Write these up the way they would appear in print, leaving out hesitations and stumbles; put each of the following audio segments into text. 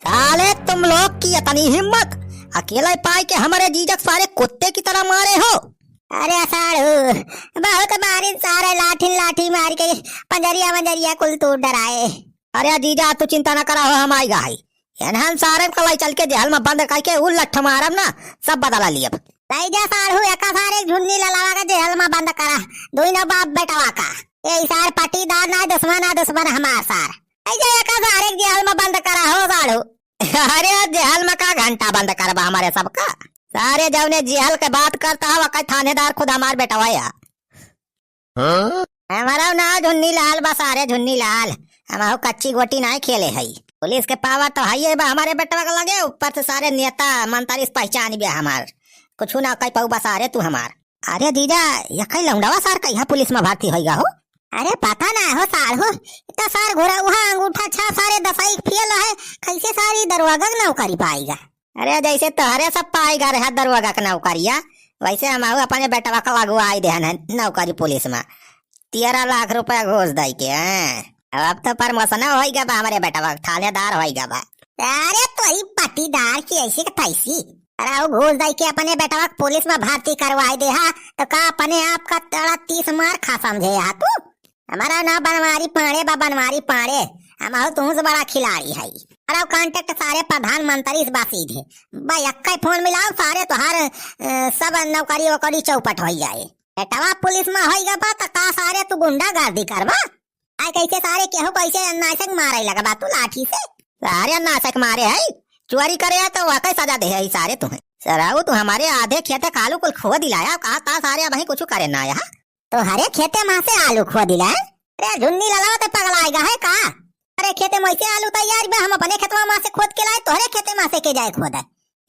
साले तुम लोग की इतनी हिम्मत, अकेले पाई के हमारे जीजक सारे कुत्ते की तरह मारे हो। अरे साड़ू बहुत मारी सारे लाठी लाठी मार के पंजरिया मंजरिया कुल तोड़ डराए। अरे जीजा तू चिंता न करा हो, हम आई गाई हम सारे कलाई चल के जेल में बंद करके उ लठ मारम ना, सब बदला लियब। नहीं जा साड़ू एका सारे झुन्नी ललावा के जेल में बंद करा, दुई न बाप बेटवा का ये सार पटीदार ना दुश्मन हमार सार। नहीं जा एका सारे जेल में बंद करा हो साड़ू। अरे जेल में का घंटा बंद करबा हमारे सबका, सारे जवने जेल के बात करता हवा कई थानेदार खुद हमार बेटा या हमारा ना झुन्नी लाल बा, सारे झुन्नी लाल हम कच्ची गोटी ना खेले है। पुलिस के पावर तो है बा हमारे बेटवा का लगे, ऊपर से सारे नेता मंत्री पहचान भी हमार, कुछ ना कई पाऊ बा सारे तू हमार। अरे दीदा ये कई लौंडवा सार कहीं पुलिस में भर्ती होगा हो। अरे पता ना हो सार हो इतना सार घोड़ा वहाँ अंगूठा छा सारे दसाई फेल है, कैसे सारी दरवाजा नौकरी पाएगा। अरे जैसे तोहरे सब पाएगा रहा दरवाजा का नौकरिया, वैसे हम अपने बेटवा का लगवाई दे नौकरी पुलिस में 13 लाख रुपया घोष दे के। अब तो प्रमोशन होगा बा हमारे बेटवा, थानेदार होगा बा। अरे तो ही पटीदार की ऐसी तैसी, अरे वो घोष दे के अपने बेटवा पुलिस में भर्ती करवाई दे हा, तो का अपने आप का 30 मार खा समझे हा तू। हमारा ना बनवारी पाड़े बा, बनवारी पाड़े हम तुमसे बड़ा खिलाड़ी है। अरे कांटेक्ट सारे प्रधानमंत्री इस बात सीधे भाई अक्का फोन मिलाओ सारे तुहार सब नौकरी वोकरी चौपट हो जाए। बेटवा पुलिस में होगा बा तो का सारे तू गुंडागर्दी करबा, आई कैसे सारे केहू कैसे नाशक मारे लगा बा तू लाठी से। सारे नाशक मारे है, चोरी करे तो वाकई सजा दे है सारे तुम्हें। सराऊ तू हमारे आधे खेते कालू कुल खो दिलाया, कहा था सारे वही कुछ करे ना यहाँ तो हरे खेते माँ से आलू खो दिला। अरे झुन्नी लगा तो पगलाएगा है का। अरे खेते में से आलू तैयार बा, हम अपने खेतवा माँ से खोद के लाए, तोहरे खेते माँ से के जाए खोदा।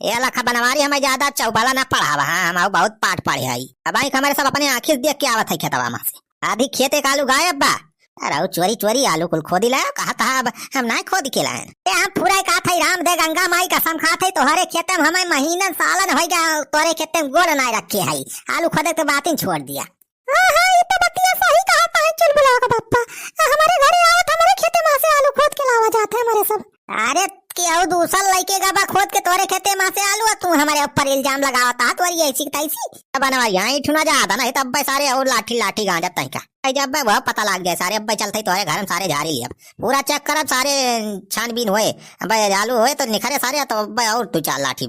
ये लखा बनवारी हमें ज्यादा चौबाला ना पढ़ावा, हम बहुत पाठ पढ़े है। अब आई हमारे सब अपने आँखी देख के आवत है खेतवा माँ से, आधी खेते का आलू गायब बा। अरे चोरी चोरी आलू कुल खोदी लाया, कहा था हम ना खोद के लाए। हम पूरा का था राम दे गंगा माई कसम खा थे तोहरे खेते में हमें महीना सालन हो गया, तोहरे खेते में गोड़ ना रखे है, आलू खोदे के बात ही छोड़ दिया। ये तो बतिया सही कहा था चुलबुला का पप्पा, हमारे घरे आवत हमारे खेते में से आलू खोद के लावा जाते हैं हमारे सब। अरे केहू दूसर लइके गबा खोद के तोरे खेते में से आलू, तू हमारे ऊपर इल्जाम लगावता तोरी ऐसी तैसी। बनवा यहाँ ठुना जाता नहीं तब सारे और लाठी लाठी गांजा तय का जब वह पता लग गया सारे अब चलते तो घर में सारे झाड़ी लिया पूरा चेक कर सारे छानबीन हुए आलू हुए तो निखरे सारे तो और तू चाल लाठी।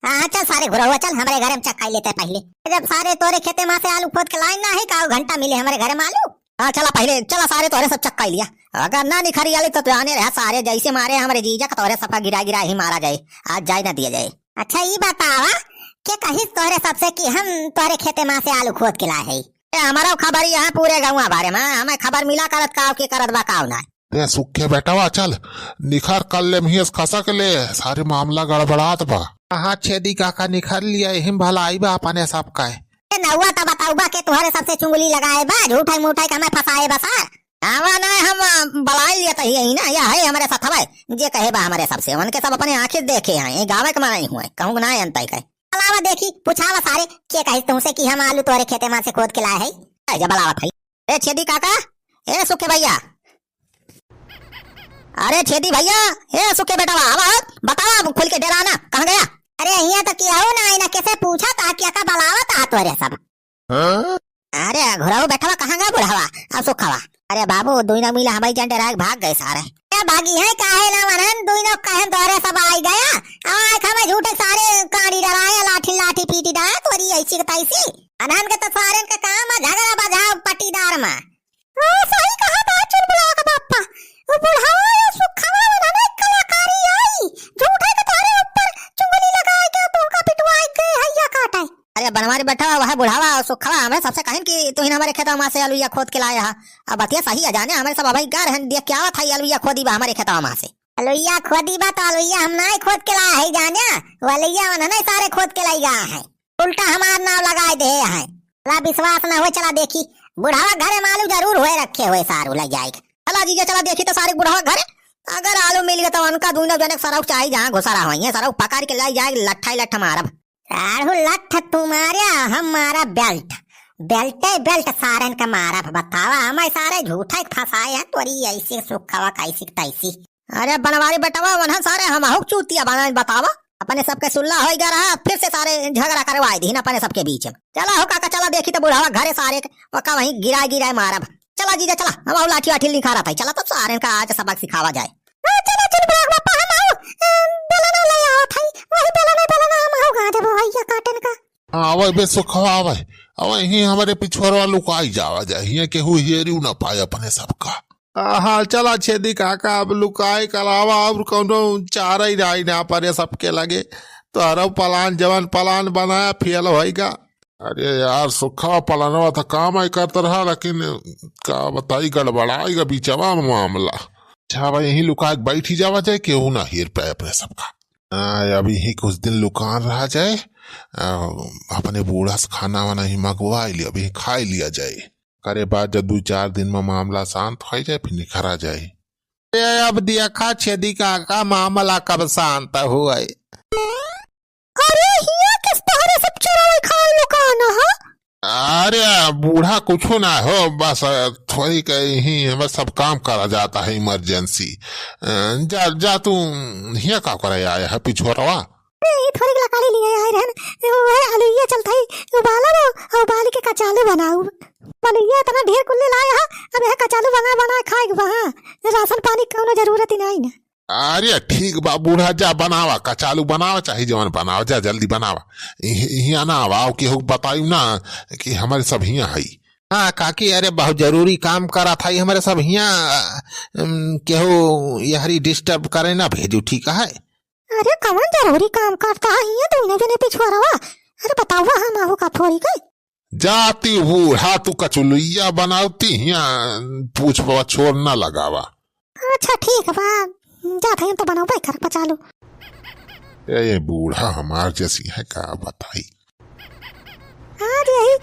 हाँ चल सारे घुरा हुआ चल हमारे घर में चक्का लेते पहले, जब सारे तोरे खेते में से आलू खोद के लाइन ना है का घंटा मिले हमारे घर में आलू। हाँ चला पहले चला सारे तोरे सब चक्का लिया, अगर ना निखरी आली तो आने रहा सारे जैसे मारे हमारे जीजा का तोरे सबका गिरा गिरा ही मारा जाए, आज जाए ना दिया जाए। अच्छा ये बतावा क्या कहीं तोरे सबसे कि हम तोरे खेते में से आलू खोद के लाए है। हमारा खबर यहाँ पूरे गाँव बारे में हमें खबर मिला करत काव के करत बा काव ना ते सुखे बेटावा चल निखर कर ले मिहिस खसा के ले, सारे मामला गड़बड़ात बा। हाँ छेदी काका निखर लिया हिम भला आई बा अपने सब का नौवा तो बताऊ बा के तुम्हारे सबसे चुंगली लगाए बा, झूठा मूठा हमें फंसाए बसा। आवा ना हम बलाई लिया तो यही ना या है हमारे साथ हवे जे कहे बा हमारे सबसे उनके सब अपने आंखें देखे हैं गाँव के मारे हुए कहूँ ना अंत कहे अलावा देखी पूछावा सारे के कहे तुमसे कि हम आलू तोरे खेते में से खोद के लाए है। जब बलावत है ए छेदी काका ए सुखे भैया, अरे छेदी भैया ए सुखे बेटा बतावा खुल के डराना कहाँ गया। अरे यहाँ तो क्या हो ना इना कैसे पूछा था क्या का बलावत आ तोरे सब। अरे घुराओ बैठा कहाँ गया बुढ़ावा अब सुखावा। अरे बाबू दुईना मिला हमारी जान डरा भाग गए सारे। भागी है काहे ना मनन दुईनो कहे तोरे सब आई गया, आए खमे झूठे सारे कांडी डराए लाठी लाठी पीटी डाल तोरी ऐसी तैसी। अनहन के तो सारे का काम है झगड़ा बजाओ पटीदार में। सही कहा था चुलबुला का बापा, वो बुढ़ावा या सुखवा बनाने कलाकारी आई झूठे के तारे ऊपर चुंगली लगाए के धोखा पिटवाए गए हैया काटे। अरे बनवारी बैठा वह बुढ़ावा और सुखवा हमें सबसे कहें कि तू हमारे खेतों में से अलुइया खोद के लाया। अब बतिया सही है जाने हमारे सब भाई गार हैं देख क्या था अलुइया खोदी बा हमारे खेतों में से। अलुइया खोदी बा तो अलुइया हम ना खोद के लाया है जाने, वलैया नहीं सारे खोद के लाई गया है, उल्टा हमारा नाम लगाए दे है। ला विश्वास ना हो चला देखी बुढ़ावा घरे में आलू जरूर हुए रखे हुए सारू लग जाएगा। चला जीजा चला देखी तो सारे बुढ़ावा घरे अगर आलू मिल गया तो उनका दूनो जने सरऊ चाहिए जहाँ घुसारा हुई सरऊ पकड़ के लाई जाए लट्ठा ही लट्ठा मारब। सारू लठ तुम्हारा हमारा बेल्ट बेल्टे बेल्ट सारन का मारा बतावा हमारे सारे झूठा फंसाए है तोरी ऐसी सुखवा कैसी तैसी। अरे बनवारी बेटवा वनहन सारे हम हुक चूतिया बना बतावा अपने सबके सुल्ला हो गया रहा फिर से सारे झगड़ा करवाए दीन अपने सबके बीच में। चला हो काका चला देखी तो बुढ़ावा घरे सारे वका वहीं गिराए मारब। चला जीजा चला हम लाठी वाठी लिखा रहा था चला तो सारे का आज सबक सिखावा जाए। चलो चल बापा हम आओ बेलना ले आओ थाई वही बेलना हम आओ गा देबो भैया काटन का। आवे बे सुखवा आवे ही हमारे पिछुआरवा लुकाई जावा जाए हिया केहू हेरियो ना पाए अपने सबका। हाँ चला छेदी काका अब लुकाए के अलावा और कोनो चारा ही रही ना पर सबके लगे तो अरब पलान जवान पलान बनाया फेल होएगा। अरे यार सुखा पलानवा था काम आई करता रहा लेकिन का बताई गड़बड़ाएगा बीचवा में मामला। अच्छा भाई यही लुका के बैठ ही जावा जाए केहू ना हेर पाए अपने सबका। अभी ही कुछ दिन लुकान रहा जाए अपने बूढ़ा से खाना वाना ही मंगवा लिया अभी खा लिया जाए करे बाद जब 2-4 दिन में मामला शांत हो जाए फिर निखरा जाए। अब देखा छेदी का मामला कब शांत हुआ। अरे हिया किस तरह सब चोरवे खाए लुकाना है। अरे बूढ़ा कुछ ना हो बस थोड़ी कहीं बस सब काम करा जाता है इमरजेंसी। जा जा तू हिया का करे आया है पिछोरवा थोड़ी लकाली लिए आए रहन वो आलू ये चलता है उबाला वो उबाल के कचालू बनाऊ बलिया इतना ढेर कुल्ले लाया अब यह कचालू बना खाए वहां राशन पानी कोनो जरूरत ही नहीं ना। अरे ठीक बा बूढ़ा जा बनावा कचालू बनावा चाहे जवन बनावा जा जल्दी बनावा हिया ना आवा केहू बतायू ना कि हमारे सब हिया है। हाँ काकी अरे बहुत जरूरी काम करा था हमारे सब हिया केहू यहरी डिस्टर्ब करे ना भेजू ठीक है। अरे कौन जरूरी काम करता है ये दोनों जने पिछवारवा अरे बतावा हम आहू का थोड़ी के जाती बूढ़ा तू कचुलुइया बनावती हिया पूछ पवा छोड़ ना लगावा। अच्छा ठीक बा जाते हैं तो बनाओ भाई घर पचालू। ये बूढ़ा हमार जैसी है का बताई। आज यही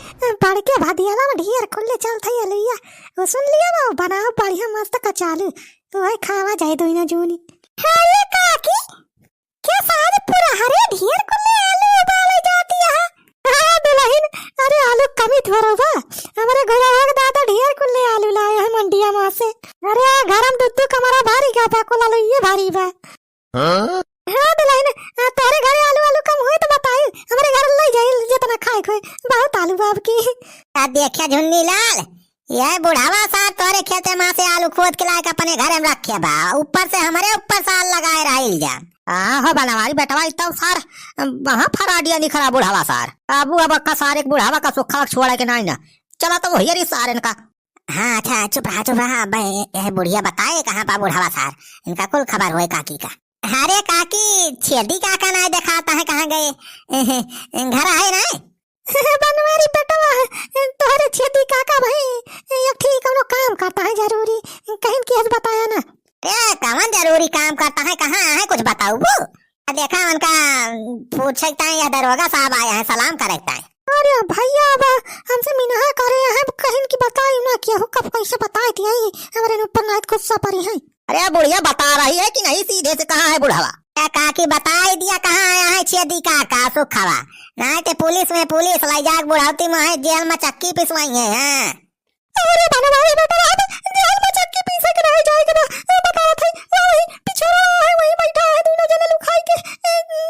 बढ़ के भादियाला में ढेर खुले चलता है लैया वो सुन लिया वो बनाओ बढ़िया मस्त कचालू वही खावा जाए दोनों जोनी। हां ये काकी क्या सारे पूरा हरे ढेर कुल्ले आलू उबाले जाती है। हां दुल्हन अरे आलू कमी थोड़ा बा हमारे घरवा के दादा ढेर कुल्ले आलू लाए हैं मंडिया में से। अरे गरम दूध कमरा भारी का पाको लालो ये भारी बा। हां दुल्हन तारे घरे आलू कम होए तो बताई हमारे घर ले जाए जितना खाए खोए बहुत आलू बाप की। देखिया झुन्नी लाल यह बुढ़ावा सा तोरे खेते में से आलू खोद के लाके अपने घर में रखे बा ऊपर से हमारे ऊपर साल लगाए रहिल जा। हो बनवारी बेटवा इतना सार वहाँ फराडिया निखरा बुढ़ावा सार अबू अब का सारे बुढ़ावा का सुखा छोड़ा के नहीं ना चला तो वही रही सारे इनका। हाँ अच्छा चुप रहा यह बुढ़िया बताए कहाँ पा बुढ़ावा सार इनका कुल खबर हुए काकी का। अरे काकी छेदी काका ना दिखाता है कहाँ गए घर आए ना बनवारी बेटवा तोहरे छेदी काका भाई एक ठीक हम काम करता है जरूरी कहीं की बताया ना कौन जरूरी काम करता है कहाँ है कुछ बताओ वो देखा उनका पूछ सकता है या दरोगा साहब आया है सलाम करता है। अरे भैया अब हमसे मिनहा करे हैं कहीं की बताई ना क्या हो कब कैसे बताई थी हमारे ऊपर ना गुस्सा पड़ी है। अरे बुढ़िया बता रही है कि नहीं सीधे से कहाँ है बुढ़ावा काकी बताई दिया कहाँ आया है छेदी काका सुखवा नहीं तो पुलिस लाई जाग बुढ़ावती में है जेल में चक्की पिसवाई है। अरे बनवारी बेटा जेल में चक्की पीसे के रह जाएगा ना बता थे वही पिछवाड़ा है वही बैठा है दोनों जने लुकाई के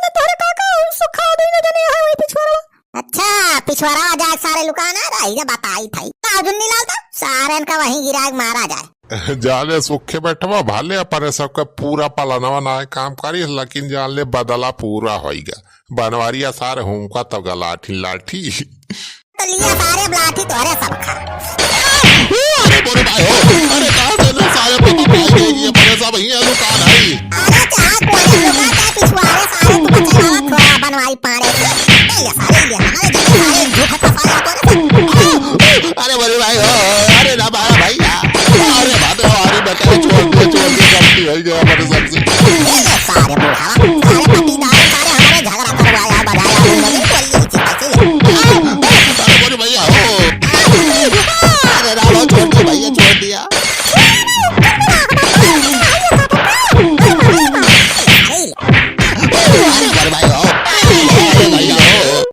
न तोरे काका सुखा दोनों जने है वही पिछवाड़ा। अच्छा पिछवाड़ा जाग सारे लुकाना रही जा बताई थी जुन्नी लाल था सारे का वही गिराग मारा जाए। जाले सुखे बैठवा भाले अपने सबका पूरा पलानवा ना काम करी लेकिन जाले बदला पूरा होएगा बनवारिया सारे होंका तब लाठी लाठी तो लिया सारे लाठी तोरे सब खा। अरे बोरे भाई अरे कहां से सारे पता ये अपने सब ही लुका नहीं। अरे चाह कोई लुका पिछवाड़े सारे तुम चलावा थोड़ा बनवाई पाड़े